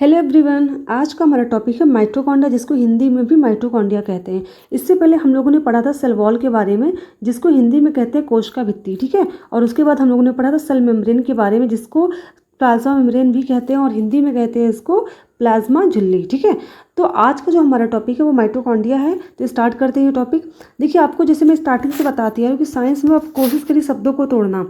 Hello everyone, आज का हमारा टॉपिक है माइटोकॉन्ड्रिया, जिसको हिंदी में भी माइटोकॉन्ड्रिया कहते हैं। इससे पहले हम लोगों ने पढ़ा था सेल वॉल के बारे में, जिसको हिंदी में कहते हैं कोशिका भित्ति। ठीक है। और उसके बाद हम लोगों ने पढ़ा था सेल मेम्ब्रेन के बारे में, जिसको प्लाज्मा मेम्ब्रेन भी कहते हैं और हिंदी में कहते हैं इसको प्लाज्मा झिल्ली। ठीक है। तो आज का जो हमारा टॉपिक है वो माइटोकॉन्ड्रिया है। तो स्टार्ट करते हैं ये टॉपिक। देखिए, आपको जैसे मैं स्टार्टिंग से बताती है कि साइंस में आप कोशिश करिए शब्दों को तोड़ना,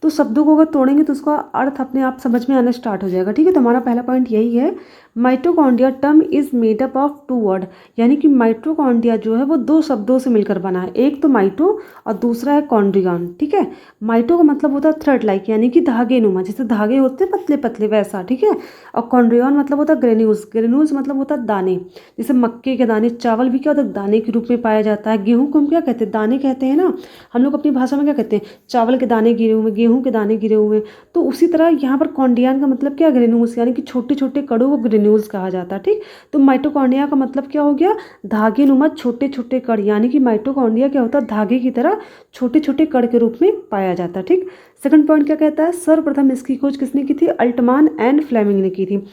तो शब्दों को अगर तोड़ेंगे तो उसका अर्थ अपने आप समझ में आना स्टार्ट हो जाएगा। ठीक है। तो हमारा पहला पॉइंट यही है, mitochondria term is made up of two word, यानी कि माइटोकॉन्ड्रिया जो है वो दो शब्दों से मिलकर बना है। एक तो माइटो और दूसरा है कॉन्ड्रियन। ठीक है। माइटो का मतलब होता है थ्रेड लाइक, यानी कि धागे नुमा, जैसे धागे होते हैं पतले पतले वैसा। ठीक है। और कॉन्ड्रियन मतलब होता है ग्रेन्यूल्स। ग्रेन्यूल्स मतलब होता है दाने, जैसे मक्के के दाने। चावल भी क्या होता है, दाने के रूप में पाया जाता है। गेहूं को हम क्या कहते हैं, दाने कहते हैं ना। हम लोग अपनी भाषा में क्या कहते हैं, चावल के दाने गिरे हुए, गेहूं के दाने गिरे हुए। तो उसी तरह यहाँ पर कॉन्ड्रियन का मतलब क्या, ग्रेन्यूल्स, यानी कि छोटे छोटे कणों को ग्रेन्यूल्स कहा जाता है। ठीक। तो माइटोकॉन्ड्रिया का मतलब क्या हो गया, धागे नुमा छोटे छोटे कण, यानी कि माइटोकॉन्ड्रिया क्या होता है, धागे की तरह छोटे छोटे कण के रूप में पाया जाता है। ठीक। सेकंड पॉइंट क्या कहता है, सर्वप्रथम इसकी खोज किसने की थी, अल्टमान एंड फ्लेमिंग ने की थी।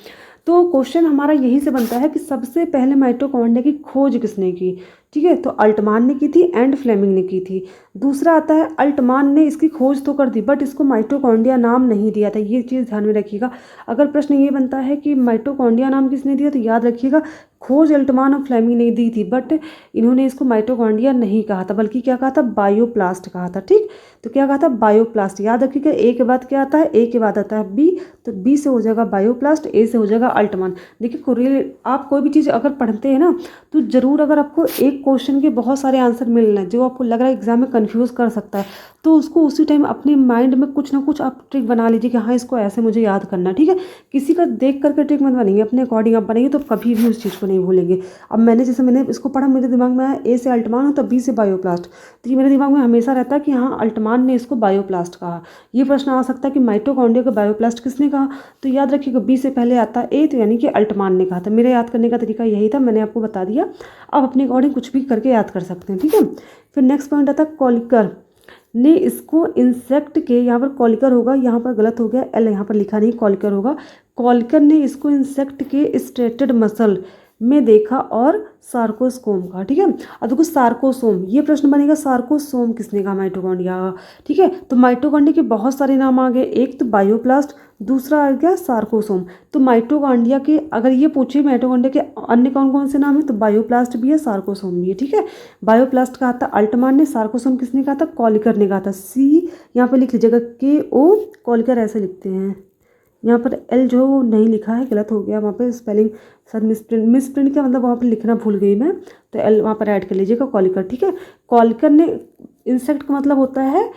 तो क्वेश्चन हमारा यहीं से बनता है कि सबसे पहले माइटोकॉन्ड्रिया की खोज किसने की। ठीक है। तो अल्टमान ने की थी एंड फ्लेमिंग ने की थी। दूसरा आता है, अल्टमान ने इसकी खोज तो कर दी बट इसको माइटोकॉन्ड्रिया नाम नहीं दिया था। ये चीज़ ध्यान में रखिएगा। अगर प्रश्न ये बनता है कि माइटोकॉन्ड्रिया नाम किसने दिया, तो याद रखिएगा खोज अल्टमान और फ्लेमिंग ने दी थी, बट इन्होंने इसको माइटोकॉन्ड्रिया नहीं कहा था, बल्कि क्या कहा था, बायोप्लास्ट कहा था। ठीक। तो क्या कहा था, बायोप्लास्ट। याद रखिएगा, ए के बाद क्या आता है, ए के बाद आता है बी, तो बी से हो जाएगा बायोप्लास्ट, ए से हो जाएगा अल्टमान। देखिए, आप कोई भी चीज़ अगर पढ़ते हैं ना, तो ज़रूर अगर आपको एक क्वेश्चन के बहुत सारे आंसर मिल रहे हैं जो आपको लग रहा है एग्जाम में कंफ्यूज कर सकता है, तो उसको उसी टाइम अपने माइंड में कुछ ना कुछ आप ट्रिक बना लीजिए कि हाँ इसको ऐसे मुझे याद करना है। ठीक है। किसी का देख करके ट्रिक मत बनाइए, अपने अकॉर्डिंग आप बनाइए, तो कभी भी उस चीज़ को नहीं भूलेंगे। अब मैंने इसको पढ़ा, मेरे दिमाग में आया ए से अल्टमान हो तो बी से बायोप्लास्ट, तो ये मेरे दिमाग में हमेशा रहता है कि हाँ अल्टमान ने इसको बायोप्लास्ट कहा। ये प्रश्न आ सकता है कि माइटोकॉन्ड्रिया को बायोप्लास्ट किसने कहा, तो याद रखिएगा बी से पहले आता है ए, तो यानी कि अल्टमान ने कहा था। मेरे याद करने का तरीका यही था, मैंने आपको बता दिया। आप अपने अकॉर्डिंग कुछ भी करके याद कर सकते हैं। ठीक है। फिर नेक्स्ट पॉइंट आता है, कॉलिकर ने इसको इंसेक्ट के, यहाँ पर कॉलिकर होगा, यहाँ पर गलत हो गया, एल यहाँ पर लिखा नहीं, कॉलिकर होगा। कॉलिकर ने इसको इंसेक्ट के स्ट्रेटेड मसल में देखा और सार्कोस्कोम का। ठीक है। अब देखो सार्कोसोम, ये प्रश्न बनेगा, सार्कोसोम किसने कहा, माइटोकॉन्ड्रिया का। ठीक है। तो माइटोकॉन्ड्रिया के बहुत सारे नाम आ गए, एक तो बायोप्लास्ट, दूसरा आ गया सार्कोसोम। तो माइटोकॉन्ड्रिया के अगर ये पूछे माइटोकॉन्ड्रिया के अन्य कौन कौन से नाम है, तो बायोप्लास्ट भी है, सार्कोसोम भी है। ठीक है। बायोप्लास्ट कहा था अल्टमान ने, सार्कोसोम किसने कहा था, कॉलिकर ने कहा था। सी यहाँ पे लिख लीजिएगा, के ओ, कॉलिकर ऐसे लिखते हैं। यहाँ पर एल जो नहीं लिखा है, गलत हो गया वहाँ पे स्पेलिंग, सर मिसप्रिंट का मतलब वहाँ पर लिखना भूल गई मैं, तो एल वहाँ पर ऐड कर लीजिएगा, कॉलिकर। ठीक है। कॉलिकर ने, इंसेक्ट का मतलब होता है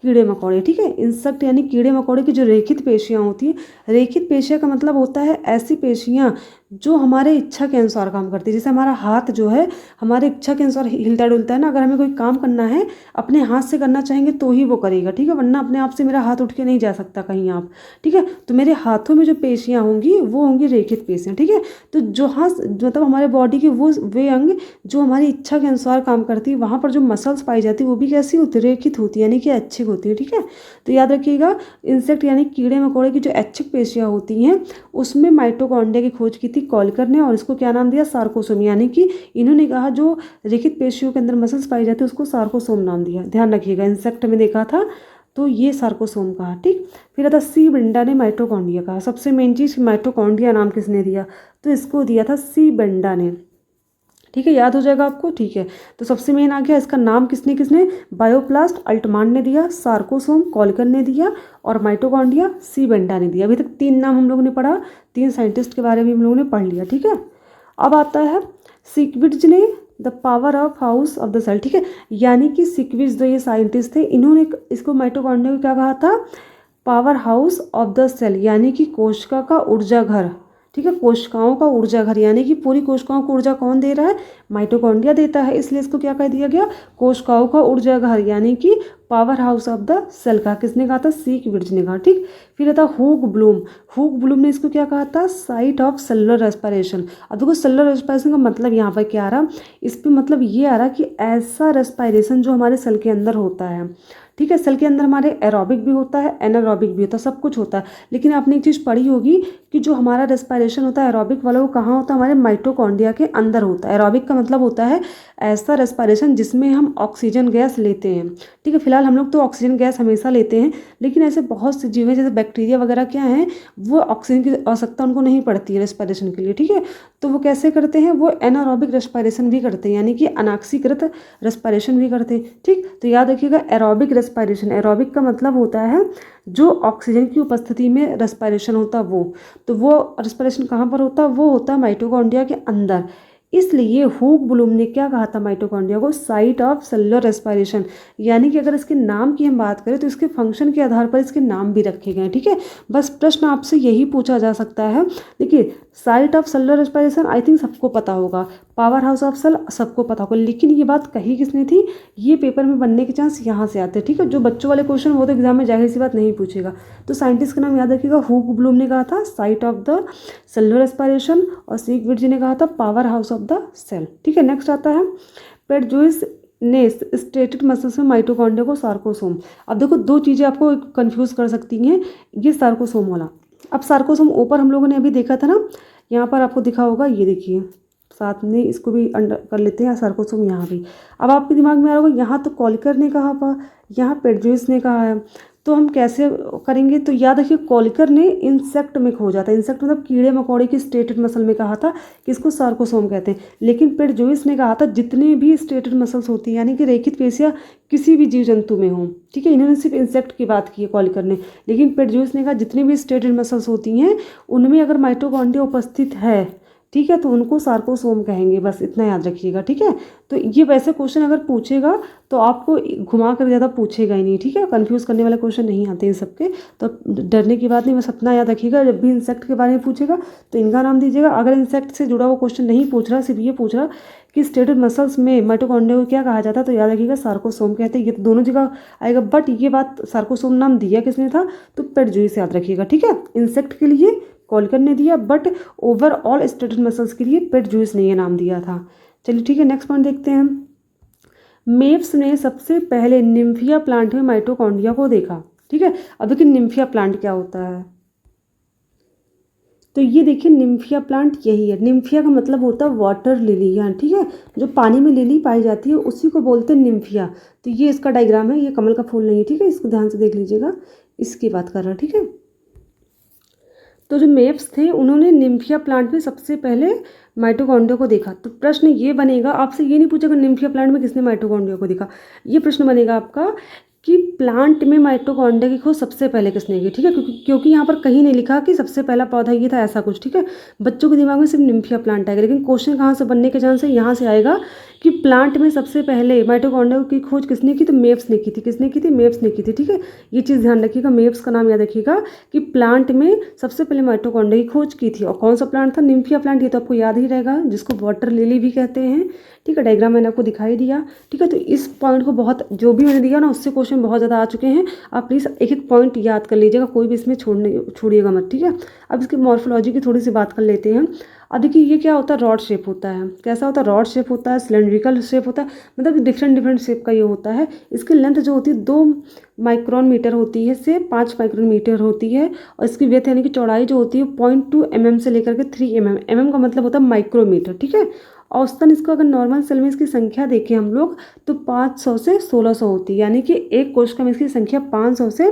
कीड़े मकोड़े। ठीक है। इंसेक्ट यानी कीड़े मकोड़े की जो रेखित पेशियाँ होती हैं, रेखित पेशियाँ का मतलब होता है ऐसी पेशियाँ जो हमारे इच्छा के अनुसार काम करती है। जैसे हमारा हाथ जो है हमारे इच्छा के अनुसार हिलता डुलता है ना, अगर हमें कोई काम करना है अपने हाथ से करना चाहेंगे तो ही वो करेगा। ठीक है। वरना अपने आप से मेरा हाथ उठ के नहीं जा सकता कहीं आप। ठीक है। तो मेरे हाथों में जो पेशियाँ होंगी वो होंगी रेखित पेशियाँ। ठीक है। तो जो हाथ मतलब हमारे बॉडी के वो वे अंग जो हमारी इच्छा के अनुसार काम करती है, वहाँ पर जो मसल्स पाई जाती है वो भी कैसी होती है, रेखित होती है, यानी कि ऐच्छिक होती है। ठीक है। तो याद रखिएगा, इंसेक्ट यानी कीड़े मकोड़े की जो ऐच्छिक पेशियाँ होती हैं उसमें माइटोकॉन्ड्रिया की खोज की थी कॉलिकर ने, और इसको क्या नाम दिया, सार्कोसोम। यानी कि इन्होंने कहा जो रेखित पेशियों के अंदर मसल्स पाई जाती है उसको सार्कोसोम नाम दिया। ध्यान रखिएगा, इंसेक्ट में देखा था तो ये सार्कोसोम कहा। ठीक। फिर आता सी बेंडा ने माइटोकॉन्ड्रिया कहा। सबसे मेन चीज़, माइटोकॉन्ड्रिया नाम किसने दिया, तो इसको दिया था सी बेंडा ने। ठीक है। याद हो जाएगा आपको। ठीक है। तो सबसे मेन आ गया, इसका नाम किसने किसने, बायोप्लास्ट अल्टमान ने दिया, सार्कोसोम कॉलिकर ने दिया, और माइटोकॉन्ड्रिया सी बेंडा ने दिया। अभी तक 3 नाम हम लोगों ने पढ़ा, 3 साइंटिस्ट के बारे में हम लोगों ने पढ़ लिया। ठीक है। अब आता है सिक्विड्ज ने the power of house of the cell. ठीक है। यानी कि सिक्विड्ज जो ये साइंटिस्ट थे, इन्होंने इसको माइटोकॉन्ड्रिया को क्या कहा था, power house of the cell, यानी कि कोशिका का ऊर्जा घर। ठीक है। कोशिकाओं का ऊर्जा घर, यानी कि पूरी कोशिकाओं को ऊर्जा कौन दे रहा है, माइटोकॉन्ड्रिया देता है, इसलिए इसको क्या कह दिया गया, कोशिकाओं का ऊर्जा घर, यानी कि power house of the cell का। किसने कहा था, सिक्विड्ज ने कहा। ठीक। फिर आता हुग ब्लूम। हुग ब्लूम ने इसको क्या कहा था, साइट ऑफ सेलुलर रेस्पिरेशन। अब देखो सेलुलर रेस्पिरेशन का मतलब यहाँ पर क्या आ रहा, इस पर मतलब ये आ रहा कि ऐसा रेस्पिरेशन जो हमारे सेल के अंदर होता है। ठीक है। सेल के अंदर हमारे एरोबिक भी होता है, एनारोबिक भी होता है, सब कुछ होता है। लेकिन आपने एक चीज़ पढ़ी होगी कि जो हमारा रेस्पिरेशन होता है एरोबिक वाला, वो कहाँ होता है? हमारे माइटोकॉन्ड्रिया के अंदर होता है। एरोबिक का मतलब होता है ऐसा रेस्पिरेशन जिसमें हम ऑक्सीजन गैस लेते हैं, ठीक है। फिलहाल हम लोग तो ऑक्सीजन गैस हमेशा लेते हैं, लेकिन ऐसे बहुत से जीव हैं जैसे बैक्टीरिया वगैरह क्या हैं, वो ऑक्सीजन की आवश्यकता उनको नहीं पड़ती है रेस्पिरेशन के लिए, ठीक है। तो वो कैसे करते हैं? वो एनारोबिक रेस्पिरेशन भी करते हैं, यानी कि अनाक्सीकृत रेस्पिरेशन भी करते हैं, ठीक। तो याद रखिएगा एरोबिक रेस्पिरेशन, एरोबिक का मतलब होता है जो ऑक्सीजन की उपस्थिति में रेस्पिरेशन होता है वो रेस्पिरेशन कहाँ पर होता है? वो होता है माइटोकॉन्ड्रिया के अंदर। इसलिए हुक ब्लूम ने क्या कहा था माइटोकॉन्ड्रिया को? Site of cellular respiration. यानी कि अगर इसके नाम की हम बात करें तो इसके फंक्शन के आधार पर इसके नाम भी रखे गए, ठीक है। बस प्रश्न आपसे यही पूछा जा सकता है। देखिए site of cellular respiration I think सबको पता होगा, पावर हाउस ऑफ सेल सबको पता होगा, लेकिन ये बात कही किसने थी? ये पेपर में बनने के चांस यहाँ से आते हैं, ठीक है। जो बच्चों वाले क्वेश्चन वो तो एग्जाम में जाहिर सी बात नहीं पूछेगा। तो साइंटिस्ट का नाम याद रखिएगा, हुक ब्लूम ने कहा था site of the cellular respiration, और सीकविट ने कहा था power house of the cell, ठीक है। नेक्स्ट आता है पेटजोइस ने स्टेटेड मसल्स में माइटोकॉन्ड्रिया को सार्कोसोम। अब देखो दो चीज़ें आपको कंफ्यूज कर सकती हैं, ये सार्कोसोम वाला। अब सार्कोसोम ऊपर हम लोगों ने अभी देखा था ना, यहाँ पर आपको दिखा होगा, ये देखिए साथ में इसको भी अंडर कर लेते हैं सार्कोसोम यहाँ भी। अब आपके दिमाग में आ रहा होगा यहाँ तो कॉलिकर ने कहा था, यहाँ पेटजोइस ने कहा है, तो हम कैसे करेंगे? तो याद रखिए कॉलिकर ने इंसेक्ट में खोजा था, इंसेक्ट मतलब कीड़े मकोड़े की स्टेटेड मसल में कहा था कि इसको सार्कोसोम कहते हैं। लेकिन पेटजोइस ने कहा था जितने भी स्टेटेड मसल्स होती हैं, यानी कि रेखित पेशियाँ किसी भी जीव जंतु में हों, ठीक है। इन्होंने सिर्फ इंसेक्ट की बात की है कॉलिकर ने, लेकिन पेटजोइस ने कहा जितनी भी स्टेटेड मसल्स होती हैं उनमें अगर माइटोकॉन्ड्रिया उपस्थित है, ठीक है, तो उनको सार्कोसोम कहेंगे, बस इतना याद रखिएगा, ठीक है। तो ये वैसे क्वेश्चन अगर पूछेगा तो आपको घुमा कर ज़्यादा पूछेगा ही नहीं, ठीक है। कंफ्यूज करने वाले क्वेश्चन नहीं आते इन सबके, तो डरने की बात नहीं, बस अपना याद रखिएगा। जब भी इंसेक्ट के बारे में पूछेगा तो इनका नाम दीजिएगा। अगर इंसेक्ट से जुड़ा हुआ क्वेश्चन नहीं पूछ रहा, सिर्फ ये पूछ रहा कि स्टेटेड मसल्स में माइटोकॉन्ड्रिया को क्या कहा जाता है, तो याद रखिएगा सार्कोसोम कहते हैं। ये तो दोनों जगह आएगा, बट ये बात सार्कोसोम नाम दिया किसने था? तो पेटजोइस, याद रखिएगा, ठीक है। इंसेक्ट के लिए कॉलिकर ने दिया, बट ओवरऑल स्टेटेड मसल्स के लिए पेटजोइस ने ये नाम दिया था। चलिए ठीक है, नेक्स्ट पॉइंट देखते हैं। मेव्स ने सबसे पहले निम्फिया प्लांट में माइटोकॉन्ड्रिया को देखा, ठीक है। अब देखिए निम्फिया प्लांट क्या होता है, तो ये देखिए निम्फिया प्लांट यही है। निम्फिया का मतलब होता है वाटर लिली, यहाँ ठीक है, जो पानी में लिली पाई जाती है उसी को बोलते हैं निम्फिया। तो ये इसका डायग्राम है, ये कमल का फूल नहीं है, ठीक है, इसको ध्यान से देख लीजिएगा, इसकी बात कर रहा है, ठीक है। तो जो मेव्स थे उन्होंने निम्फिया प्लांट में सबसे पहले माइटोकॉन्ड्रिया को देखा। तो प्रश्न ये बनेगा, आपसे ये नहीं पूछेगा निम्फिया प्लांट में किसने माइटोकॉन्ड्रिया को देखा, ये प्रश्न बनेगा आपका कि प्लांट में माइटोकॉन्ड्रिया की खोज सबसे पहले किसने की, ठीक है। क्योंकि यहाँ पर कहीं नहीं लिखा कि सबसे पहला पौधा ये था, ऐसा कुछ, ठीक है। बच्चों के दिमाग में सिर्फ निम्फिया प्लांट आएगा, लेकिन क्वेश्चन कहाँ से बनने के चांस है, यहाँ से आएगा कि प्लांट में सबसे पहले माइटोकॉन्ड्रिया की खोज किसने की? तो मेव्स ने की थी। किसने की थी? मेव्स ने की थी, ठीक है। ये चीज़ ध्यान रखिएगा, मेव्स का नाम याद रखिएगा कि प्लांट में सबसे पहले माइटोकॉन्ड्रिया की खोज की थी। और कौन सा प्लांट था? निम्फिया प्लांट, ये तो आपको याद ही रहेगा, जिसको वाटर लिली भी कहते हैं, ठीक है। डायग्राम मैंने आपको दिखाई दिया, ठीक है। तो इस पॉइंट को बहुत, जो भी मैंने दिया ना उससे क्वेश्चन बहुत ज़्यादा आ चुके हैं, आप प्लीज़ एक एक पॉइंट याद कर लीजिएगा, कोई भी इसमें छोड़िएगा मत, ठीक है। अब इसकी मॉर्फोलॉजी की थोड़ी सी बात कर लेते हैं। अब देखिए ये क्या होता है, रॉड शेप होता है। कैसा होता है? रॉड शेप होता है, सिलेंड्रिकल शेप होता है, मतलब डिफरेंट शेप का ये होता है। इसकी लेंथ जो होती है 2 माइक्रोन मीटर होती है, से 5 माइक्रोन मीटर होती है। और इसकी वेथ यानी कि चौड़ाई जो होती है 0.2 mm से लेकर के 3 mm, mm का मतलब होता है माइक्रोमीटर, ठीक है। औसतन इसको अगर नॉर्मल सेल में इसकी संख्या देखें हम लोग तो 500 से 1600 होती है, यानी कि एक कोशिका में इसकी संख्या 500 से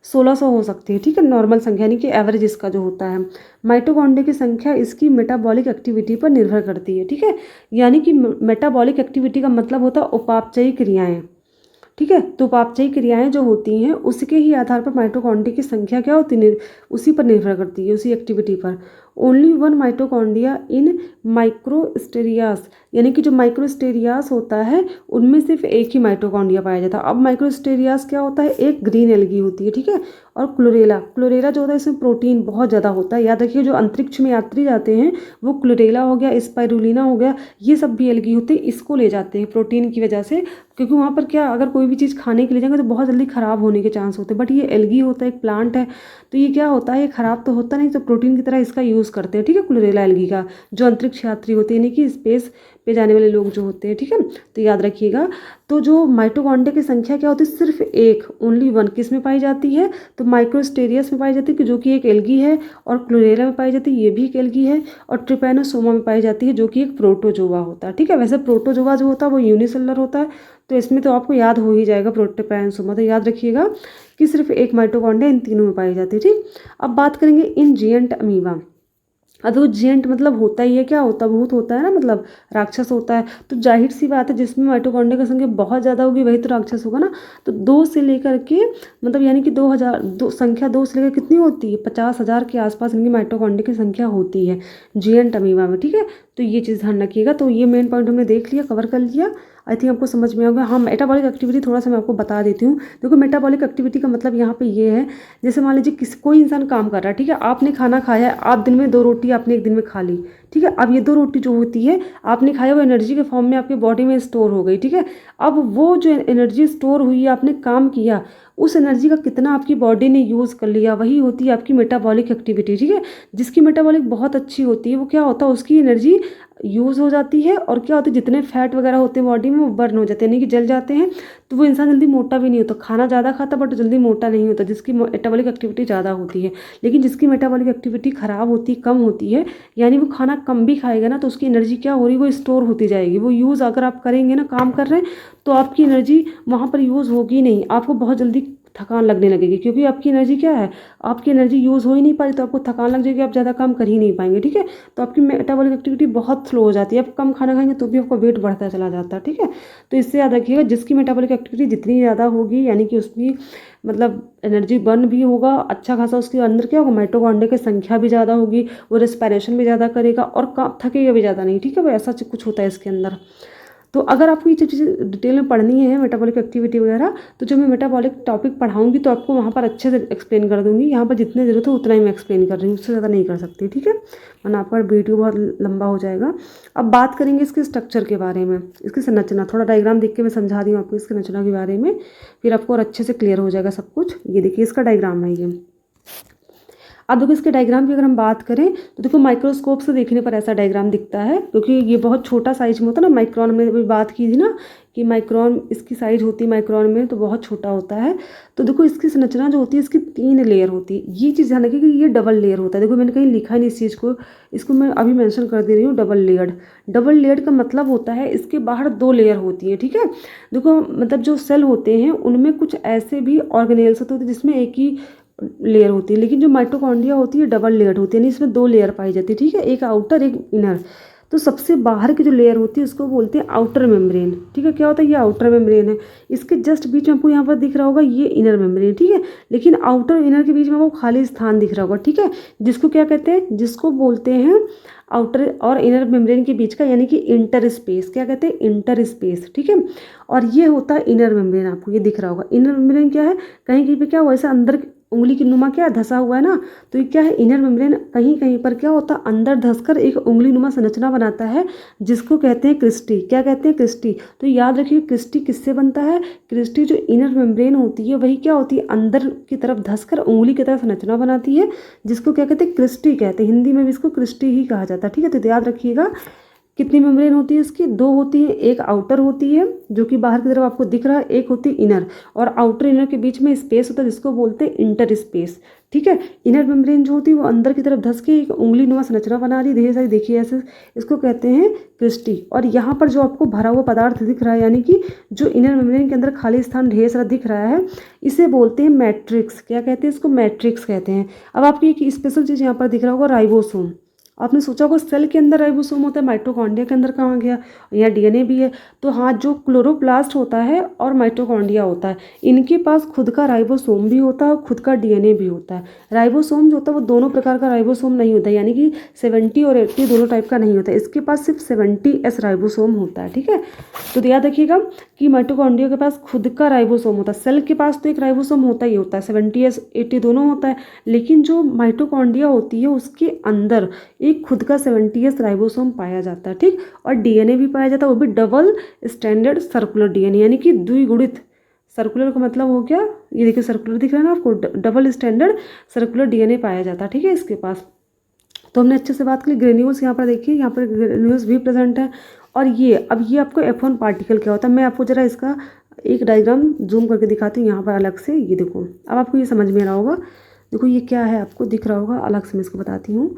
1600 हो सकती है, ठीक है। नॉर्मल संख्या यानी कि एवरेज इसका जो होता है। माइटोकॉन्ड्रिया की संख्या इसकी मेटाबॉलिक एक्टिविटी पर निर्भर करती है, ठीक है। यानी कि मेटाबॉलिक एक्टिविटी का मतलब होता है उपापचयी क्रियाएं, ठीक है। तो उपापचयी क्रियाएं जो होती हैं उसके ही आधार पर माइटोकॉन्ड्रिया की संख्या क्या होती है, उसी पर निर्भर करती है, उसी एक्टिविटी पर। ओनली वन माइटोकॉन्ड्रिया इन माइक्रोस्टेरियास, यानी कि जो माइक्रोस्टेरियास होता है उनमें सिर्फ एक ही माइटोकॉन्ड्रिया पाया जाता है। अब माइक्रोस्टेरियास क्या होता है? एक ग्रीन एल्गी होती है, ठीक है। और क्लोरेला जो होता है इसमें प्रोटीन बहुत ज़्यादा होता है। याद रखिए जो अंतरिक्ष में यात्री जाते हैं वो क्लोरेला हो गया, स्पाइरुलिना हो गया, ये सब भी एल्गी होते हैं, इसको ले जाते हैं प्रोटीन की वजह से, क्योंकि वहाँ पर क्या, अगर कोई भी चीज़ खाने के लिए जाएंगे तो बहुत जल्दी ख़राब होने के चांस होते हैं। बट ये एल्गी होता है, एक प्लांट है, तो ये क्या होता है, ये ख़राब तो होता नहीं, तो प्रोटीन की तरह इसका यूज़ यूज़ करते हैं, ठीक है, क्लोरेला एल्गी का, जो अंतरिक्ष यात्री होते हैं, यानी कि स्पेस पे जाने वाले लोग जो होते हैं, ठीक है। तो याद रखिएगा, तो जो माइटोकॉन्ड्रिया की संख्या क्या होती है, सिर्फ एक, ओनली वन, किस में पाई जाती है, तो माइक्रोस्टेरियस में पाई जाती है, जो कि एक एल्गी है, और क्लोरेला में पाई जाती है, ये भी एक एल्गी है, और ट्रिपैनोसोमा में पाई जाती है, जो कि एक प्रोटोजोआ होता है, ठीक है। वैसे प्रोटोजोआ जो होता है वो यूनिसेलुलर होता है, तो इसमें तो आपको याद हो ही जाएगा ट्रिपैनोसोमा, तो याद रखिएगा कि सिर्फ एक माइटोकॉन्ड्रिया इन तीनों में पाई जाती है, ठीक। अब बात करेंगे इन जिएंट अमीबा। अब देखो जिएंट मतलब होता ही है क्या, होता भूत होता है ना, मतलब राक्षस होता है, तो जाहिर सी बात है जिसमें माइटोकॉन्ड्रिया की संख्या बहुत ज़्यादा होगी वही तो राक्षस होगा ना। तो 2 से लेकर के मतलब यानी कि 2000 संख्या 2 से लेकर कितनी होती है, 50,000 के आसपास इनकी माइटोकॉन्ड्रिया की संख्या होती है जिएंट अमीबा में, ठीक है। तो ये चीज़ ध्यान रखिएगा। तो ये मेन पॉइंट हमने देख लिया, कवर कर लिया, आई थिंक आपको समझ में आ गया। हाँ, मेटाबॉलिक एक्टिविटी थोड़ा सा मैं आपको बता देती हूँ। देखो मेटाबॉलिक एक्टिविटी का मतलब यहाँ पे ये है, जैसे मान लीजिए कोई इंसान काम कर रहा है, ठीक है, आपने खाना खाया, आप दिन में 2 रोटी आपने एक दिन में खा ली, ठीक है। अब ये 2 रोटी जो होती है आपने खाया, वो एनर्जी के फॉर्म में आपके बॉडी में स्टोर हो गई, ठीक है। अब वो जो एनर्जी स्टोर हुई है, आपने काम किया, उस एनर्जी का कितना आपकी बॉडी ने यूज़ कर लिया, वही होती है आपकी मेटाबॉलिक एक्टिविटी, ठीक है। जिसकी मेटाबॉलिक बहुत अच्छी होती है वो क्या होता है, उसकी एनर्जी यूज़ हो जाती है, और क्या होता है जितने फैट वगैरह होते हैं बॉडी में वो बर्न हो जाते हैं, यानी कि जल जाते हैं, तो वो इंसान जल्दी मोटा भी नहीं होता, खाना ज़्यादा खाता बट जल्दी मोटा नहीं होता, जिसकी मेटाबॉलिक एक्टिविटी ज़्यादा होती है। लेकिन जिसकी मेटाबॉलिक एक्टिविटी ख़राब होती कम होती है, यानी वो खाना कम भी खाएगा ना, तो उसकी एनर्जी क्या हो रही है, वो स्टोर होती जाएगी, वो यूज़ अगर आप करेंगे ना, काम कर रहे हैं तो आपकी एनर्जी वहाँ पर यूज़ होगी नहीं, आपको बहुत जल्दी थकान लगने लगेगी, क्योंकि आपकी एनर्जी क्या है, आपकी एनर्जी यूज़ हो ही नहीं पा रही, तो आपको थकान लग जाएगी, आप ज़्यादा काम कर ही नहीं पाएंगे, ठीक है। तो आपकी मेटाबॉलिक एक्टिविटी बहुत स्लो हो जाती है, आप कम खाना खाएंगे तो भी आपका वेट बढ़ता चला जाता है, ठीक है। तो इससे याद रखिएगा, जिसकी मेटाबॉलिक एक्टिविटी जितनी ज़्यादा होगी, यानी कि उसकी मतलब एनर्जी बर्न भी होगा अच्छा खासा, उसके अंदर क्या होगा, माइटोकॉन्ड्रिया की संख्या भी ज़्यादा होगी, वो रेस्पिरेशन भी ज़्यादा करेगा और थकेगा भी ज़्यादा नहीं, ठीक है। वो ऐसा कुछ होता है इसके अंदर। तो अगर आपको ये चीज़ें डिटेल में पढ़नी है मेटाबॉलिक एक्टिविटी वगैरह, तो जो मैं मेटाबॉलिक टॉपिक पढ़ाऊंगी तो आपको वहाँ पर अच्छे से एक्सप्लेन कर दूंगी। यहाँ पर जितने ज़रूरत है उतना ही मैं एक्सप्लेन कर रही हूँ, उससे ज़्यादा नहीं कर सकती, ठीक है, वरना आपका वीडियो बहुत लंबा हो जाएगा। अब बात करेंगे इसके स्ट्रक्चर के बारे में, इसकी संरचना, थोड़ा डायग्राम देख के मैं समझा रही हूँ आपको इसकी संरचना के बारे में, फिर आपको और अच्छे से क्लियर हो जाएगा सब कुछ। ये देखिए इसका डायग्राम है ये। अब देखो इसके डायग्राम की अगर हम बात करें तो देखो माइक्रोस्कोप से देखने पर ऐसा डायग्राम दिखता है, क्योंकि ये बहुत छोटा साइज में होता है ना, माइक्रोन में अभी बात की थी ना कि माइक्रोन इसकी साइज होती है माइक्रोन में, तो बहुत छोटा होता है। तो देखो इसकी संरचना जो होती है, इसकी 3 लेयर होती है। ये चीज़ ध्यान रखिए कि ये डबल लेयर होता है, देखो मैंने कहीं लिखा नहीं इस चीज़ को, इसको मैं अभी मेंशन कर दे रही हूँ, डबल लेयर्ड। डबल लेयर्ड का मतलब होता है इसके बाहर 2 लेयर होती है, ठीक है। देखो मतलब जो सेल होते हैं उनमें कुछ ऐसे भी ऑर्गेनेल्स होते हैं जिसमें एक ही लेयर होती है, लेकिन जो माइटोकॉन्ड्रिया होती है डबल लेयर होती है, यानी इसमें 2 लेयर पाई जाती है, ठीक है, एक आउटर एक इनर। तो सबसे बाहर की जो लेयर होती है उसको बोलते हैं आउटर मेम्ब्रेन, ठीक है। क्या होता है, ये आउटर मेम्ब्रेन है, इसके जस्ट बीच में आपको यहाँ पर दिख रहा होगा ये इनर मेम्ब्रेन, ठीक है। लेकिन आउटर इनर के बीच में वो खाली स्थान दिख रहा होगा, ठीक है, जिसको क्या कहते हैं, जिसको बोलते हैं आउटर और इनर मेम्ब्रेन के बीच का, यानी कि इंटर स्पेस, क्या कहते हैं, इंटर स्पेस, ठीक है। और ये होता है इनर मेम्ब्रेन, आपको ये दिख रहा होगा। इनर मेम्ब्रेन क्या है, कहीं कहीं पे क्या हुआ, ऐसा अंदर उंगली की नुमा क्या धसा हुआ है ना, तो ये क्या है, इनर मेम्ब्रेन कहीं कहीं पर क्या होता है, अंदर धसकर एक उंगली नुमा संरचना बनाता है, जिसको कहते हैं क्रिस्टी। क्या कहते हैं, क्रिस्टी। तो याद रखिए क्रिस्टी किससे बनता है, क्रिस्टी जो इनर मेम्ब्रेन होती है वही क्या होती है, अंदर की तरफ धसकर उंगली की तरफ संरचना बनाती है, जिसको क्या कहते हैं, क्रिस्टी कहते हैं, हिंदी में भी इसको क्रिस्टी ही कहा जाता है, ठीक है। तो याद रखिएगा कितनी मेम्ब्रेन होती है इसकी, 2 होती है, एक आउटर होती है जो कि बाहर की तरफ आपको दिख रहा है, एक होती है इनर, और आउटर इनर के बीच में स्पेस होता है जिसको बोलते हैं इंटर स्पेस, ठीक है। इनर मेम्ब्रेन जो होती है वो अंदर की तरफ धस के एक उंगली नुमा संरचना बना रही है, ढेर सारी देखिए ऐसे, इसको कहते हैं क्रिस्टी। और यहाँ पर जो आपको भरा हुआ पदार्थ दिख रहा है, यानी कि जो इनर मेम्ब्रेन के अंदर खाली स्थान ढेर सारा दिख रहा है, इसे बोलते हैं मैट्रिक्स। क्या कहते हैं इसको, मैट्रिक्स कहते हैं। अब आपको एक स्पेशल चीज़ यहाँ पर दिख रहा होगा, राइबोसोम। आपने सोचा होगा सेल के अंदर राइबोसोम होता है, माइटोकॉन्ड्रिया के अंदर कहाँ गया, यहाँ डीएनए भी है। तो हाँ, जो क्लोरोप्लास्ट होता है और माइटोकॉन्ड्रिया होता है, इनके पास खुद का राइबोसोम भी होता है और खुद का डीएनए भी होता है। राइबोसोम जो होता है वो दोनों प्रकार का राइबोसोम नहीं होता है, यानी कि 70 और 80 दोनों टाइप का नहीं होता है, इसके पास सिर्फ 70S राइबोसोम होता है, ठीक है। तो याद रखिएगा कि माइटोकॉन्ड्रिया के पास खुद का राइबोसोम होता है, सेल के पास तो एक राइबोसोम होता ही होता है, 70S 80 दोनों होता है, लेकिन जो माइटोकॉन्ड्रिया होती है उसके अंदर एक खुद का 70S राइबोसोम पाया जाता है, ठीक। और डीएनए भी पाया जाता है, वो भी डबल स्टैंडर्ड सर्कुलर डीएनए, यानी कि द्विगुणित। सर्कुलर का मतलब हो गया, ये देखिए सर्कुलर दिख रहा है ना आपको, डबल स्टैंडर्ड सर्कुलर डीएनए पाया जाता है, ठीक है, इसके पास। तो हमने अच्छे से बात की ग्रेन्यूल्स, यहाँ पर देखिए यहाँ पर ग्रेन्यूल्स भी प्रेजेंट है। और ये अब ये आपको F1 पार्टिकल क्या होता है, मैं आपको जरा इसका एक डायग्राम जूम करके दिखाती हूँ यहाँ पर अलग से। ये देखो, अब आपको ये समझ में आ रहा होगा। देखो ये क्या है, आपको दिख रहा होगा, अलग से मैं इसको बताती हूँ।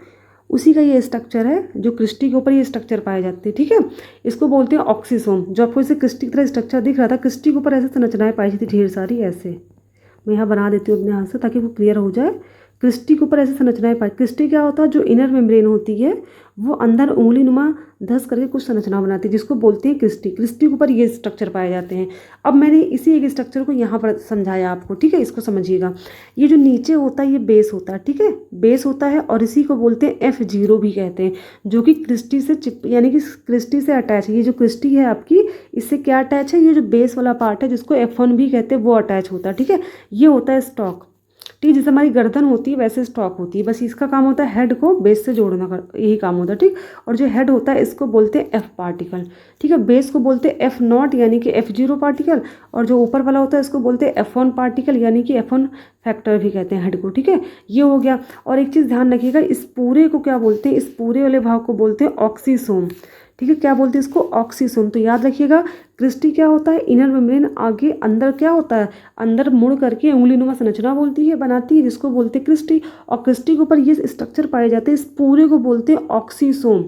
उसी का ये स्ट्रक्चर है जो क्रिस्टी के ऊपर ये स्ट्रक्चर पाए जाते हैं, ठीक है। इसको बोलते हैं ऑक्सीसोम। जो आपको इसे क्रिस्टी की तरह स्ट्रक्चर दिख रहा था, क्रिस्टी के ऊपर ऐसे संरचनाएं पाई जाती ढेर सारी। ऐसे मैं यहाँ बना देती हूँ अपने हाथ से ताकि वो क्लियर हो जाए। क्रिस्टी के ऊपर ऐसे संरचनाएं पाई। क्रिस्टी क्या होता है, जो इनर मेम्ब्रेन होती है वो अंदर उंगली नुमा धस करके कुछ संरचना बनाती है जिसको बोलते हैं क्रिस्टी। क्रिस्टी के ऊपर ये स्ट्रक्चर पाए जाते हैं। अब मैंने इसी एक स्ट्रक्चर को यहाँ पर समझाया आपको, ठीक है। इसको समझिएगा, ये जो नीचे होता है ये बेस होता है, ठीक है, बेस होता है। और इसी को बोलते हैं F0 भी कहते हैं, जो कि क्रिस्टी से यानी कि क्रिस्टी से अटैच है। ये जो क्रिस्टी है आपकी, इससे क्या अटैच है, ये जो बेस वाला पार्ट है जिसको F1 भी कहते हैं वो अटैच होता है, ठीक है। ये होता है स्टॉक, ठीक है। जैसे हमारी गर्दन होती है वैसे स्टॉक होती है, बस इसका काम होता है हेड को बेस से जोड़ना का, यही काम होता है, ठीक। और जो हेड होता है इसको बोलते हैं F पार्टिकल, ठीक है। बेस को बोलते हैं F0 यानी कि F0 पार्टिकल। और जो ऊपर वाला होता है इसको बोलते हैं F1 पार्टिकल यानी कि F1 फैक्टर भी कहते हैं हेड को, ठीक है। ये हो गया। और एक चीज़ ध्यान रखिएगा, इस पूरे को क्या बोलते हैं, इस पूरे वाले भाग को बोलते हैं ऑक्सीसोम, ठीक है। क्या बोलते हैं इसको, ऑक्सीसोम। तो याद रखिएगा, क्रिस्टी क्या होता है, इनर मेम्ब्रेन, आगे अंदर क्या होता है, अंदर मुड़ करके उंगली नुमा संरचना बोलती है बनाती है जिसको बोलते हैं क्रिस्टी। और क्रिस्टी के ऊपर ये स्ट्रक्चर पाए जाते हैं, इस पूरे को बोलते हैं ऑक्सीसोम,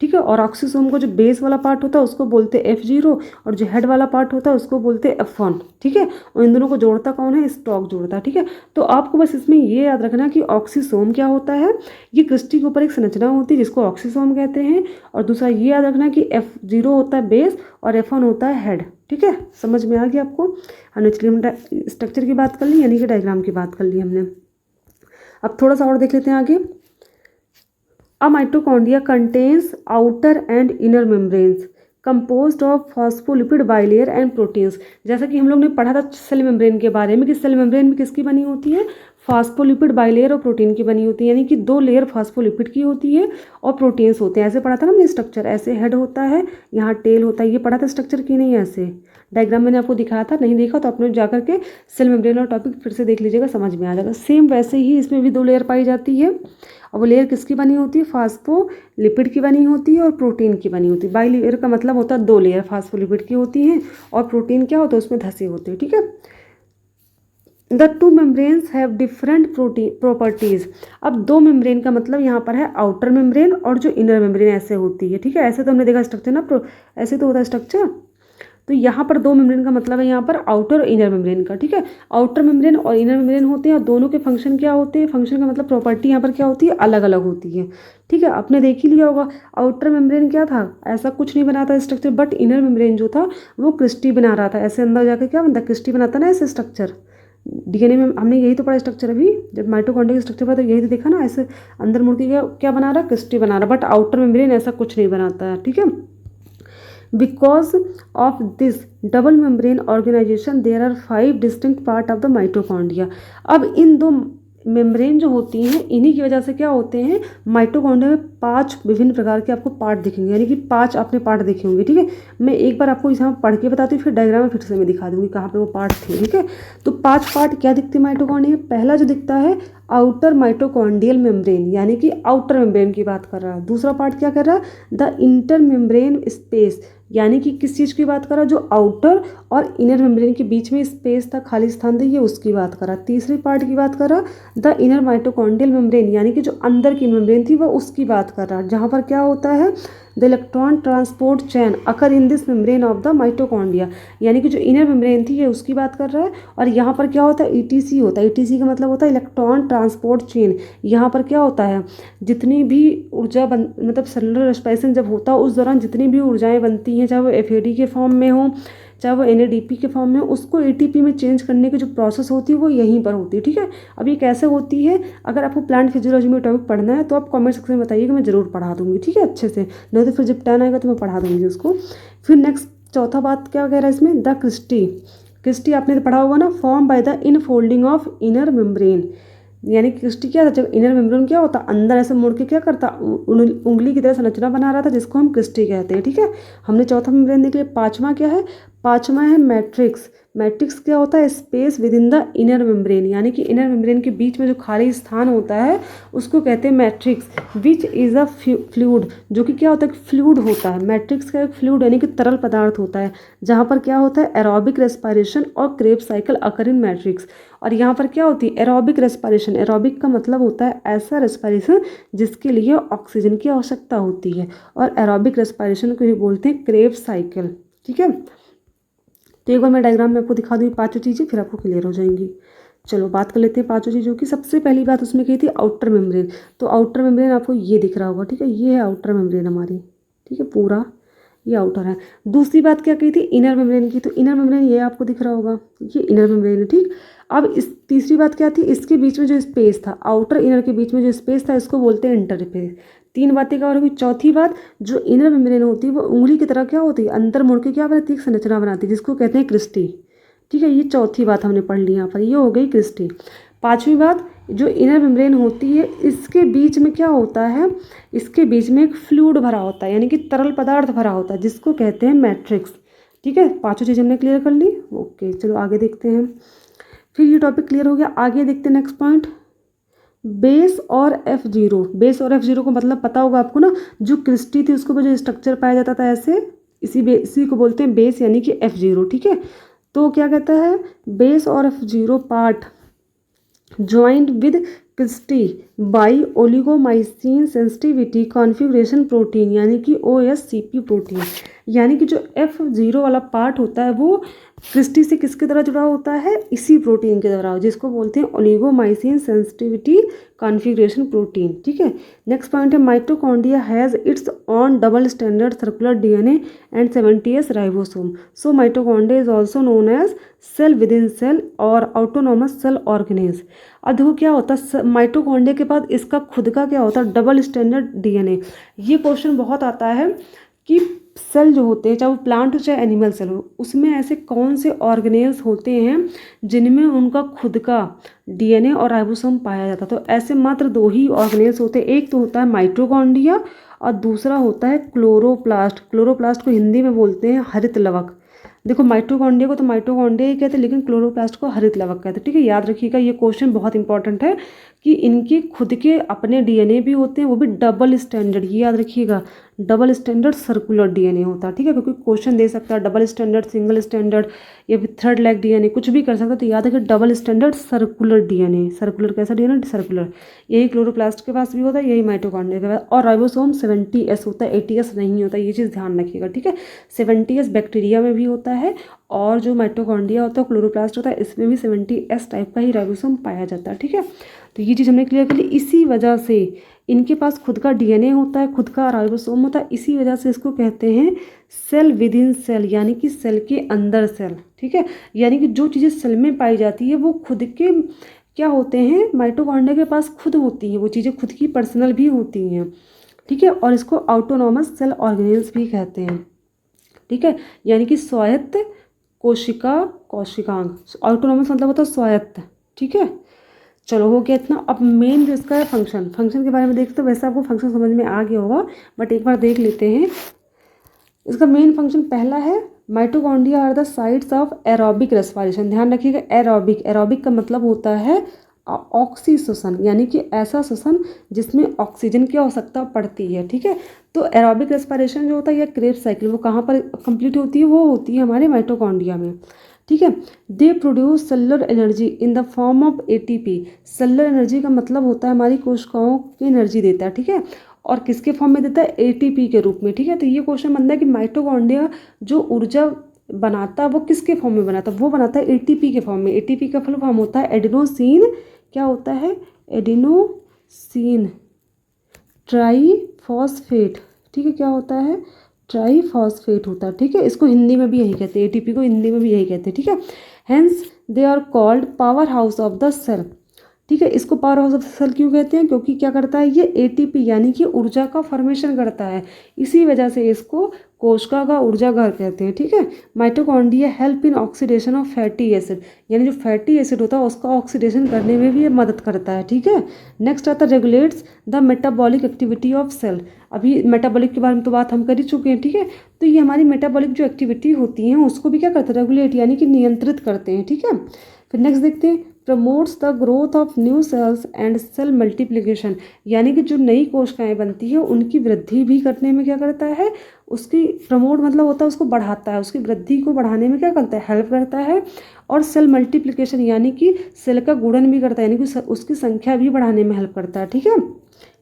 ठीक है। और ऑक्सीसोम को जो बेस वाला पार्ट होता है उसको बोलते हैं F0 और जो हेड वाला पार्ट होता है उसको बोलते हैं F1, ठीक है। और इन दोनों को जोड़ता कौन है, स्टॉक जोड़ता है, ठीक है। तो आपको बस इसमें ये याद रखना कि ऑक्सीसोम क्या होता है, ये क्रिस्टी के ऊपर एक संरचना होती है जिसको ऑक्सीसोम कहते हैं। और दूसरा ये याद रखना कि F0 होता है बेस और F1 होता है हेड, ठीक है। समझ में आ गया आपको। हमने चलिए हम स्ट्रक्चर की बात कर ली यानी कि डायग्राम की बात कर ली हमने। अब थोड़ा सा और देख लेते हैं आगे। A mitochondria contains outer and inner membranes composed of phospholipid bilayer and proteins। जैसा कि हम लोग ने पढ़ा था सेल मेम्ब्रेन के बारे में कि सेल मेम्ब्रेन में किसकी बनी होती है, फास्फोलिपिड बाइलेयर और प्रोटीन की बनी होती है, यानी कि 2 लेयर फास्फोलिपिड की होती है और प्रोटीन्स होते हैं। ऐसे पढ़ा था ना हमने स्ट्रक्चर, ऐसे हेड होता है, यहाँ टेल होता है, ये पढ़ा था स्ट्रक्चर की नहीं, ऐसे डायग्राम मैंने आपको दिखाया था। नहीं देखा तो आपने जाकर के सेल मेम्ब्रेन और टॉपिक फिर से देख लीजिएगा, समझ में आ जाएगा। सेम वैसे ही इसमें भी 2 लेयर पाई जाती है और वो लेयर किसकी बनी होती है, फास्फोलिपिड की बनी होती है और प्रोटीन की बनी होती है। बाई लेयर का मतलब होता है 2 लेयर फास्फोलिपिड की होती हैं और प्रोटीन क्या होता है उसमें धसे होते हैं, ठीक है। The 2 membranes have different properties. अब 2 मेम्ब्रेन का मतलब यहाँ पर है आउटर मेम्ब्रेन और जो इनर मेम्ब्रेन ऐसे होती है, ठीक है। ऐसे तो हमने देखा स्ट्रक्चर ना, ऐसे तो होता है स्ट्रक्चर। तो यहाँ पर 2 मेम्ब्रेन का मतलब है यहाँ पर आउटर और इनर मेम्ब्रेन का, ठीक है। आउटर मेम्ब्रेन और इनर मेम्ब्रेन होते हैं और दोनों के फंक्शन क्या होते हैं, फंक्शन का मतलब प्रॉपर्टी यहाँ पर क्या होती है, अलग अलग होती है, ठीक है। आपने देख ही लिया होगा आउटर मेम्ब्रेन क्या था, ऐसा कुछ नहीं बनाता स्ट्रक्चर, बट इनर मेम्ब्रेन जो था वो क्रिस्टी बना रहा था। ऐसे अंदर जाकर क्या बनता, क्रिस्टी बनाता ना ऐसे स्ट्रक्चर। डीएनए में हमने यही तो पढ़ा स्ट्रक्चर, अभी जब माइटोकॉन्ड्रिया का स्ट्रक्चर पढ़ा तो यही तो देखा ना, ऐसे अंदर मुड़ के क्या बना रहा, क्रिस्टी बना रहा। बट आउटर मेम्ब्रेन ऐसा कुछ नहीं बनाता है, ठीक है। Because of this double membrane organization, there are 5 distinct part of the mitochondria। अब इन 2 मेम्ब्रेन जो होती हैं इन्हीं की वजह से क्या होते हैं, माइटोकॉन्ड्रिया में 5 विभिन्न प्रकार के आपको पार्ट दिखेंगे, यानी कि 5 आपने पार्ट देखे होंगे, ठीक है। मैं एक बार आपको यहाँ पढ़ के बताती हूँ, फिर डायग्राम में फिर से मैं दिखा दूंगी कहाँ पे वो पार्ट थे, ठीक है। तो 5 पार्ट क्या दिखते हैं माइटोकॉन्ड्रिया में। पहला जो दिखता है आउटर माइटोकॉन्ड्रियल मेम्ब्रेन, यानी कि आउटर मेम्ब्रेन की बात कर रहा है। दूसरा पार्ट क्या कर रहा है, द इंटर मेम्ब्रेन स्पेस, यानी कि किस चीज़ की बात कर रहा है, जो आउटर और इनर मेम्ब्रेन के बीच में स्पेस था, खाली स्थान था, ये उसकी बात कर रहा है। तीसरी पार्ट की बात कर रहा द इनर माइटोकॉन्ड्रियल मेम्ब्रेन, यानी कि जो अंदर की मेम्ब्रेन थी वह उसकी बात कर रहा है, जहाँ पर क्या होता है, the electron transport chain occur in this membrane of the mitochondria, यानी कि जो इनर मेम्ब्रेन थी ये उसकी बात कर रहा है। और यहाँ पर क्या होता है, ईटीसी होता है। ईटीसी का मतलब होता है इलेक्ट्रॉन ट्रांसपोर्ट चेन। यहाँ पर क्या होता है, जितनी भी ऊर्जा मतलब सेलुलर रेस्पिरेशन जब होता है उस दौरान जितनी भी ऊर्जाएं बनती हैं, चाहे वो एफएडी के फॉर्म में हो चाहे वो एनएडीपी के फॉर्म में, उसको एटीपी में चेंज करने की जो प्रोसेस होती है वो यहीं पर होती है, ठीक है। अब ये कैसे होती है, अगर आपको प्लांट फिजियोलॉजी में टॉपिक पढ़ना है तो आप कमेंट सेक्शन में बताइएगा, मैं ज़रूर पढ़ा दूंगी, ठीक है, अच्छे से। नहीं तो फिर जब टाइम आएगा तो मैं पढ़ा दूंगी उसको। फिर नेक्स्ट चौथा बात क्या कह रहा है इसमें, द क्रिस्टी। क्रिस्टी आपने पढ़ा होगा ना, form by the infolding of inner membrane, यानी क्रिस्टी क्या था, जब इनर मेम्ब्रेन क्या होता अंदर ऐसे मुड़ के क्या करता, उंगली की तरह संरचना बना रहा था जिसको हम क्रिस्टी कहते हैं, ठीक है। हमने चौथा मेम्ब्रेन देख लिया। पांचवा क्या है, पाँचवा है मैट्रिक्स। मैट्रिक्स क्या होता है? Space with in the inner membrane, यानी कि इनर मेम्ब्रेन के बीच में जो खाली स्थान होता है उसको कहते हैं matrix. Which is a fluid, जो कि क्या होता है? फ्लूइड होता है। मैट्रिक्स का एक फ्लूइड यानी कि तरल पदार्थ होता है, जहाँ पर क्या होता है? एरोबिक रेस्पिरेशन और क्रेब्स साइकिल अकर इन मैट्रिक्स। और यहाँ पर क्या होती है? Aerobic respiration. एरोबिक का मतलब होता है ऐसा रेस्पिरेशन जिसके लिए ऑक्सीजन की आवश्यकता होती है, और एरोबिक रेस्पिरेशन को ही बोलते हैं क्रेब्स साइकिल। ठीक है, तो एक बार मैं डायग्राम में आपको दिखा दूँ पांचों चीज़ें, फिर आपको क्लियर हो जाएंगी। चलो बात कर लेते हैं पांचों चीज़ों की। सबसे पहली बात उसमें कही थी आउटर मेम्ब्रेन। तो आउटर मेम्ब्रेन आपको ये दिख रहा होगा, ठीक है, ये है आउटर मेम्ब्रेन हमारी, ठीक है, पूरा ये आउटर है। दूसरी बात क्या कही थी? इनर मेम्ब्रेन की। तो इनर मेम्ब्रेन ये आपको दिख रहा होगा, ये इनर मेम्ब्रेन है, ठीक। अब इस तीसरी बात क्या थी? इसके बीच में जो स्पेस था, आउटर इनर के बीच में जो स्पेस था, इसको बोलते हैं इंटरफेस। तीन बातें क्या होगी? चौथी बात, जो इनर मेम्ब्रेन होती है वो उंगली की तरह क्या होती है? अंदर मुड़ के क्या बनाती है? एक संरचना बनाती है जिसको कहते हैं क्रिस्टी। ठीक है, ये चौथी बात हमने पढ़ ली यहाँ पर, ये हो गई क्रिस्टी। पांचवी बात, जो इनर मेम्ब्रेन होती है इसके बीच में क्या होता है? इसके बीच में एक फ्लूइड भरा होता है, यानी कि तरल पदार्थ भरा होता है, जिसको कहते हैं मैट्रिक्स। ठीक है, पांचों चीज़ हमने क्लियर कर ली। ओके, चलो आगे देखते हैं। फिर ये टॉपिक क्लियर हो गया, आगे देखते हैं नेक्स्ट पॉइंट, बेस और F0। बेस और F0 को मतलब पता होगा आपको ना, जो क्रिस्टी थी उसको जो स्ट्रक्चर पाया जाता था ऐसे, इसी को बोलते हैं बेस, यानी कि F0। ठीक है, तो क्या कहता है? बेस और F0 part joint with cristae by oligomycin sensitivity configuration protein, यानी कि OSCP प्रोटीन। यानी कि जो F0 वाला पार्ट होता है वो क्रिस्टी से किसके तरह जुड़ा होता है? इसी प्रोटीन के द्वारा, जिसको बोलते हैं ओलिगोमाइसिन सेंसिटिविटी कॉन्फ़िगरेशन प्रोटीन। ठीक है, नेक्स्ट पॉइंट है mitochondria has its own double standard circular DNA and 70s ribosome. So mitochondria is also known as cell within cell और ऑटोनोमस सेल ऑर्गेनेज। अब देखो क्या होता है, माइटोकॉन्ड्रिया के पास इसका खुद का क्या होता है? Double standard DNA। ये क्वेश्चन बहुत आता है कि सेल जो होते हैं, चाहे वो प्लांट हो चाहे एनिमल सेल हो, उसमें ऐसे कौन से ऑर्गेनेल्स होते हैं जिनमें उनका खुद का DNA और राइबोसोम पाया जाता है? तो ऐसे मात्र दो ही ऑर्गेनेल्स होते हैं, एक तो होता है माइटोकॉन्ड्रिया और दूसरा होता है क्लोरोप्लास्ट। क्लोरोप्लास्ट को हिंदी में बोलते हैं हरित लवक। देखो माइटोकॉन्ड्रिया को तो माइटोकॉन्ड्रिया ही कहते हैं, लेकिन क्लोरोप्लास्ट को हरित लवक कहते हैं। ठीक है, याद रखिएगा, ये क्वेश्चन बहुत इंपॉर्टेंट है कि इनके खुद के अपने DNA भी होते हैं, वो भी डबल स्टैंडर्ड, ये याद रखिएगा, डबल स्टैंडर्ड सर्कुलर DNA होता है। ठीक है, क्योंकि क्वेश्चन दे सकता है डबल स्टैंडर्ड, सिंगल स्टैंडर्ड या फिर थर्ड लेग DNA, कुछ भी कर सकता है। तो याद रखिए double standard circular DNA। Circular कैसा DNA? सर्कुलर। यही क्लोरोप्लास्ट के पास भी होता है, यही माइटोकॉन्ड्रिया के पास। और राइबोसोम 70S होता है, 80S नहीं होता, ये चीज़ ध्यान रखिएगा। ठीक है, 70S बैक्टीरिया में भी होता है, और जो माइटोकॉन्ड्रिया होता है क्लोरोप्लास्ट होता है, इसमें भी 70S टाइप का ही राइबोसोम पाया जाता है। ठीक है, तो ये चीज़ हमने क्लियर कर ली। इसी वजह से इनके पास खुद का DNA होता है, खुद का राइबोसोम होता है, इसी वजह से इसको कहते हैं सेल विद इन सेल, यानी कि सेल के अंदर सेल। ठीक है, यानी कि जो चीज़ें सेल में पाई जाती है वो खुद के क्या होते हैं? माइटोकॉन्ड्रिया के पास खुद होती हैं, वो चीज़ें खुद की पर्सनल भी होती हैं। ठीक है, और इसको ऑटोनॉमस सेल ऑर्गेनेल्स भी कहते हैं। ठीक है, यानी कि स्वायत्त कोशिकांग। ऑटोनॉमस मतलब होता है स्वायत्त। ठीक है, चलो हो गया इतना। अब मेन जो इसका है फंक्शन के बारे में देखते, तो वैसे आपको फंक्शन समझ में आ गया होगा, बट एक बार देख लेते हैं। इसका मेन फंक्शन पहला है mitochondria are the sites of aerobic respiration. ध्यान रखिएगा, एरोबिक का मतलब होता है ऑक्सीशोषण, यानी कि ऐसा श्वसन जिसमें ऑक्सीजन की आवश्यकता पड़ती है। ठीक है, तो एरोबिक रेस्पिरेशन जो होता है या क्रेब्स साइकिल, वो कहाँ पर कंप्लीट होती है? वो होती है हमारे माइटोकॉन्ड्रिया में। ठीक है, they produce cellular energy in the form of ATP। Cellular energy का मतलब होता है हमारी कोशिकाओं की एनर्जी देता है। ठीक है, और किसके फॉर्म में देता है? ATP के रूप में। ठीक है, तो ये क्वेश्चन बनता है कि माइटोकॉन्ड्रिया जो ऊर्जा बनाता है वो किसके फॉर्म में बनाता है? वो बनाता है ATP के फॉर्म में। ATP का फुल फॉर्म होता है एडिनोसिन, क्या होता है? Adenosine triphosphate. ठीक है, क्या होता है? ट्राईफॉस्फेट होता है। ठीक है, इसको हिंदी में भी यही कहते हैं, ATP को हिंदी में भी यही कहते हैं। ठीक है, hence they are called power house of the cell. ठीक है, इसको power house of the cell क्यों कहते हैं? क्योंकि क्या करता है ये? ATP यानी कि ऊर्जा का फॉर्मेशन करता है, इसी वजह से इसको कोशिका का ऊर्जा घर कहते हैं, ठीक है। Mitochondria help in oxidation of fatty acid, यानी जो फैटी एसिड होता है उसका ऑक्सीडेशन करने में भी ये मदद करता है, ठीक है। नेक्स्ट आता है regulates the metabolic activity of cell. अभी मेटाबॉलिक के बारे में तो बात हम कर ही चुके हैं, ठीक है। तो ये हमारी मेटाबॉलिक जो एक्टिविटी होती हैं उसको भी क्या करते हैं, रेगुलेट यानी कि नियंत्रित करते हैं, ठीक है। फिर नेक्स्ट देखते हैं promotes the growth of new cells and cell multiplication, यानी कि जो नई कोशिकाएं बनती है उनकी वृद्धि भी करने में क्या करता है, उसकी प्रमोट मतलब होता है उसको बढ़ाता है, उसकी वृद्धि को बढ़ाने में क्या करता है, हेल्प करता है। और सेल मल्टीप्लिकेशन यानी कि सेल का गुणन भी करता है, यानी कि उसकी संख्या भी बढ़ाने में हेल्प करता है, ठीक है।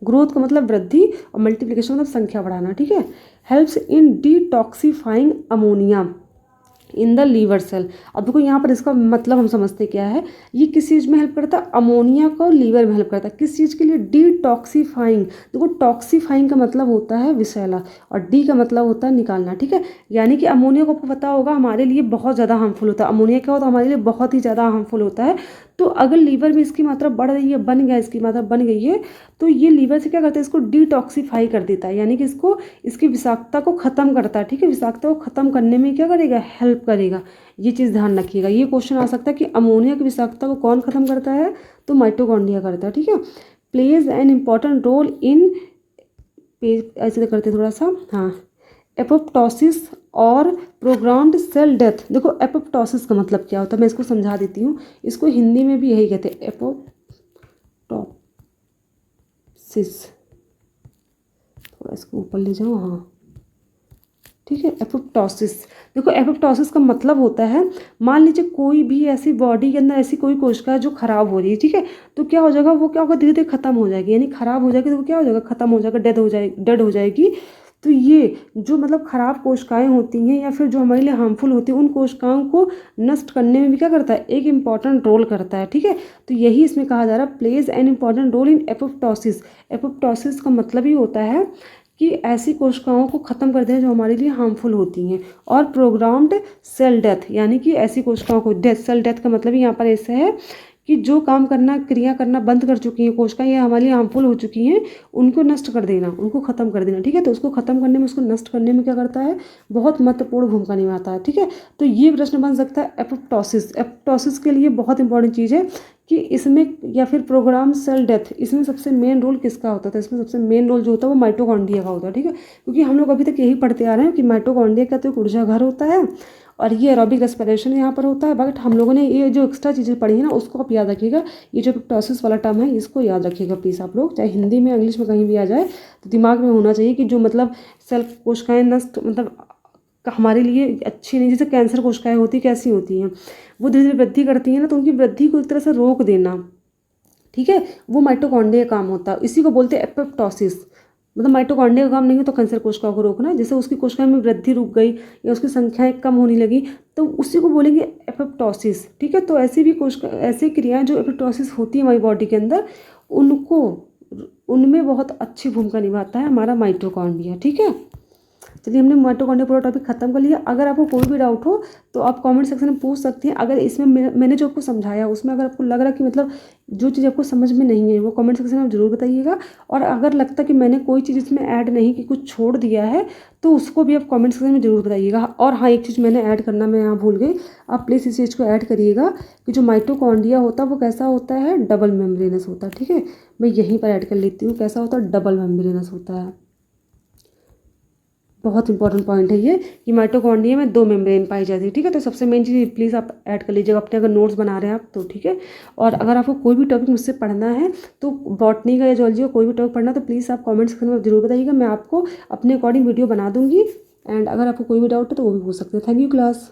ग्रोथ का मतलब वृद्धि और मल्टीप्लिकेशन मतलब संख्या बढ़ाना, ठीक है। Helps in detoxifying ammonia in the liver cell. अब देखो यहाँ पर इसका मतलब हम समझते क्या है, ये किस चीज़ में हेल्प करता है, अमोनिया को लीवर में हेल्प करता है। किस चीज़ के लिए, डिटॉक्सिफाइंग। देखो टॉक्सीफाइंग का मतलब होता है विषैला और डी का मतलब होता है निकालना, ठीक है। यानी कि अमोनिया को आपको पता होगा हमारे लिए बहुत ज़्यादा हार्मफुल होता है। अमोनिया क्या होता है, हमारे लिए बहुत ही ज़्यादा हार्मफुल होता है। तो अगर लीवर में इसकी मात्रा बढ़ रही है, बन गया इसकी मात्रा बन गई है, तो ये लीवर से क्या करता है, इसको डिटॉक्सीफाई कर देता है, यानी कि इसको इसकी विषाक्तता को ख़त्म करता है, ठीक है। विषाक्तता को ख़त्म करने में क्या करेगा, हेल्प करेगा। ये चीज़ ध्यान रखिएगा। ये क्वेश्चन आ सकता है कि अमोनिया की विषाक्तता को कौन ख़त्म करता है, तो माइटोकॉन्ड्रिया करता है, ठीक है। Plays an important role in, ऐसे करते थोड़ा सा, हाँ, एपोप्टोसिस और प्रोग्राम्ड सेल डेथ। देखो एपोप्टोसिस का मतलब क्या होता है, मैं इसको समझा देती हूँ। इसको हिंदी में भी यही कहते हैं, एपोप्टोसिस। थोड़ा इसको ऊपर ले जाओ, हाँ, ठीक है। एपोप्टोसिस, देखो एपोप्टोसिस का मतलब होता है, मान लीजिए कोई भी ऐसी बॉडी के अंदर ऐसी कोई कोशिका है जो खराब हो रही है, ठीक है। तो क्या हो जाएगा, वो क्या होगा, धीरे धीरे खत्म हो जाएगी, यानी खराब हो जाएगी, तो वो क्या हो जाएगा, खत्म हो जाएगा, डेड हो जाएगी। तो ये जो मतलब खराब कोशिकाएं होती हैं या फिर जो हमारे लिए हार्मफुल होती हैं, उन कोशिकाओं को नष्ट करने में भी क्या करता है, एक इम्पॉर्टेंट रोल करता है, ठीक है। तो यही इसमें कहा जा रहा है, plays an important role in apoptosis. Apoptosis का मतलब ही होता है कि ऐसी कोशिकाओं को ख़त्म कर दें जो हमारे लिए हार्मफुल होती हैं। और प्रोग्राम्ड सेल डेथ, यानी कि ऐसी कोशिकाओं को, डेथ, सेल डेथ का मतलब यहाँ पर ऐसे है कि जो काम करना, क्रिया करना बंद कर चुकी हैं कोशिकाएं या हमारे लिए हार्मफुल हो चुकी हैं, उनको नष्ट कर देना, उनको ख़त्म कर देना, ठीक है। तो उसको ख़त्म करने में, उसको नष्ट करने में क्या करता है, बहुत महत्वपूर्ण भूमिका निभाता है, ठीक है। तो ये प्रश्न बन सकता है एपोप्टोसिस। एपोप्टोसिस के लिए बहुत इंपॉर्टेंट चीज़ है कि इसमें, या फिर प्रोग्राम सेल डेथ, इसमें सबसे मेन रोल किसका होता था, इसमें सबसे मेन रोल जो होता है वो माइटोकॉन्ड्रिया का होता है, ठीक है। क्योंकि हम लोग अभी तक यही पढ़ते आ रहे हैं कि माइटोकॉन्ड्रिया का तो एक ऊर्जा घर होता है और ये एरोबिक रेस्पिरेशन यहाँ पर होता है। बट हम लोगों ने ये जो एक्स्ट्रा चीज़ें पढ़ी है ना, उसको आप याद रखिएगा। ये जो एपोप्टोसिस वाला टर्म है इसको याद रखिएगा प्लीज़ आप लोग, चाहे हिंदी में इंग्लिश में कहीं भी आ जाए, तो दिमाग में होना चाहिए कि जो मतलब सेल कोशिकाएं नष्ट, मतलब हमारे लिए अच्छी नहीं, जैसे कैंसर कोशिकाएं होती कैसी होती हैं, वो धीरे धीरे वृद्धि करती हैं ना, तो उनकी वृद्धि को एक तरह से रोक देना, ठीक है, वो माइटोकॉन्ड्रिया का काम होता है। इसी को बोलते हैं एपोप्टोसिस। मतलब माइटोकॉन्ड्रिया का काम नहीं है तो कैंसर कोशिकाओं को रोकना, जैसे उसकी कोशिकाओं में वृद्धि रुक गई या उसकी संख्याएं कम होने लगी, तो उसी को बोलेंगे एपोप्टोसिस, ठीक है। तो ऐसी भी कोशिका, ऐसी क्रियाएं जो एपोप्टोसिस होती है हमारी बॉडी के अंदर, उनको, उनमें बहुत अच्छी भूमिका निभाता है हमारा माइटोकॉन्ड्रिया, ठीक है। चलिए हमने माइटोकॉन्ड्रिया पूरा टॉपिक खत्म कर लिया। अगर आपको कोई भी डाउट हो तो आप कमेंट सेक्शन में पूछ सकती हैं। अगर इसमें मैंने जो आपको समझाया उसमें अगर आपको लग रहा कि मतलब जो चीज़ आपको समझ में नहीं है, वो कमेंट सेक्शन में आप जरूर बताइएगा। और अगर लगता कि मैंने कोई चीज़ इसमें ऐड नहीं की, कुछ छोड़ दिया है, तो उसको भी आप कमेंट सेक्शन में जरूर बताइएगा। और हाँ, एक चीज़ मैंने ऐड करना मैं यहाँ भूल गई, आप प्लीज़ इस चीज़ को ऐड करिएगा कि जो माइटोकॉन्ड्रिया होता है वो कैसा होता है, डबल मेम्ब्रेनस होता है, ठीक है। मैं यहीं पर ऐड कर लेती हूँ, कैसा होता है, डबल मेम्ब्रेनस होता है। बहुत इंपॉर्टेंट पॉइंट है ये कि माइटोकॉन्ड्रिया में 2 मेम्ब्रेन पाई जाती है, ठीक है। तो सबसे मेन चीज़ प्लीज़ आप ऐड कर लीजिएगा अपने, अगर नोट्स बना रहे हैं आप तो, ठीक है। और अगर आपको कोई भी टॉपिक मुझसे पढ़ना है, तो बॉटनी का या जूलॉजी का कोई भी टॉपिक पढ़ना, तो प्लीज़ आप कमेंट सेक्शन में जरूर बताइएगा, मैं आपको अपने अकॉर्डिंग वीडियो बना दूँगी। एंड अगर आपको कोई भी डाउट है तो वो भी पूछ सकते हैं। Thank you class.